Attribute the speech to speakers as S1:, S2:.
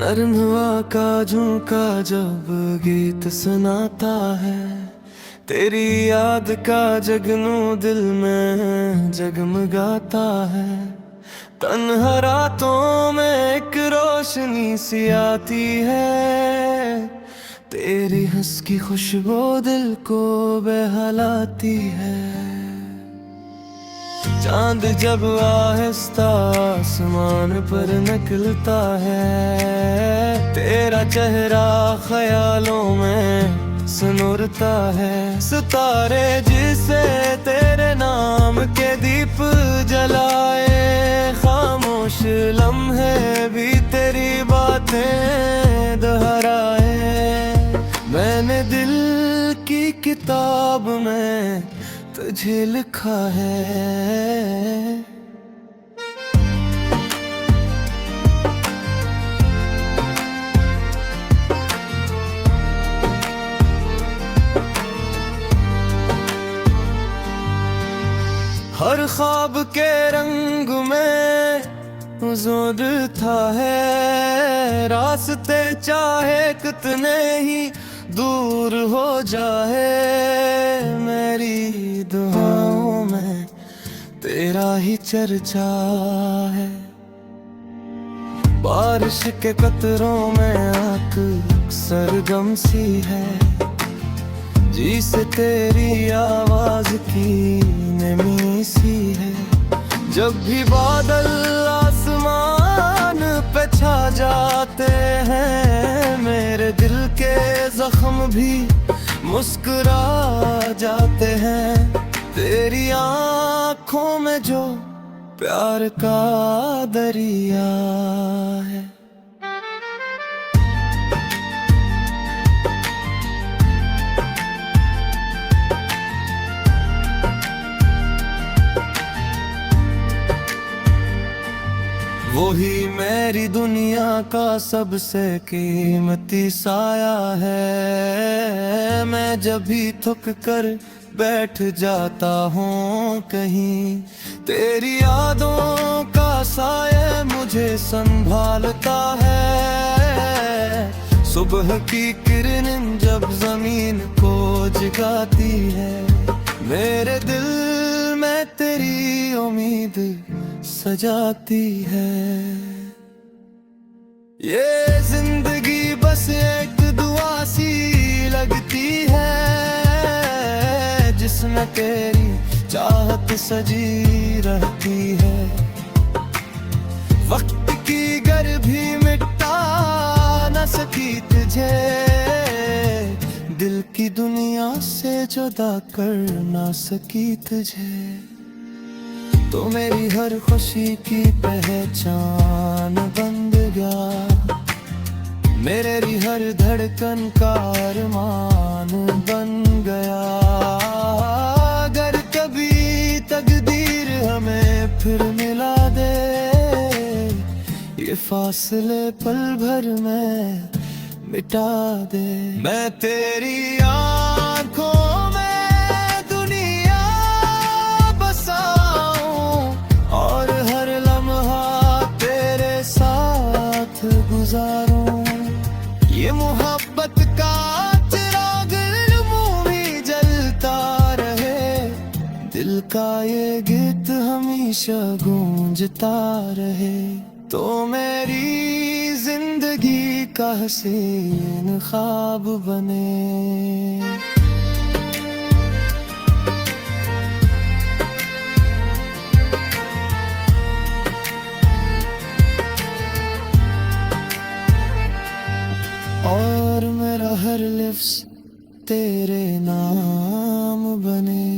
S1: नरम हवा का झोंका जब गीत सुनाता है, तेरी याद का जगनू दिल में जगमगाता है। तन्हा रातों में एक रोशनी सी आती है, तेरी हंस की खुशबू दिल को बहलाती है। चांद जब आहिस्ता आसमान पर निकलता है, तेरा चेहरा ख्यालों में सिनुरता है। सितारे जिसे तेरे नाम के दीप जलाए, खामोश लम्हे भी तेरी बातें दोहराए। मैंने दिल की किताब में तुझे लिखा है। हर ख्वाब के रंग में हुजूर था है, रास्ते चाहे कितने ही दूर हो जाए, मेरी दुआओं में तेरा ही चर्चा है। बारिश के कतरों में आँख सरगम सी है, जी से तेरी आवाज की नमी सी है। जब भी बादल आसमान पे छा जाते हैं, मेरे दिल के जख्म भी मुस्कुरा जाते हैं। तेरी आँखों में जो प्यार का दरिया है। वही मेरी दुनिया का सबसे कीमती साया है। मैं जब भी थक कर बैठ जाता हूँ कहीं, तेरी यादों का साया मुझे संभालता है। सुबह की किरण जब जमीन को जगाती है, मेरे दिल में तेरी उम्मीद सजाती है। ये जिंदगी बस एक दुआ सी लगती है, जिसमें तेरी चाहत सजी रहती है। वक्त की गर भी मिटा न सकी तुझे, दिल की दुनिया से जुदा कर ना सकी तुझे। तो मेरी हर खुशी की पहचान बन गया, मेरी हर धड़कन का अरमान बन गया। अगर कभी तकदीर हमें फिर मिला दे, ये फासले पल भर में मिटा दे। मैं तेरी आँखों ये मोहब्बत का चिराग मुँह में जलता रहे, दिल का ये गीत हमेशा गूंजता रहे। तो मेरी जिंदगी का हसीन ख्वाब बने। और मेरा हर लिफ्ज़ तेरे नाम बने।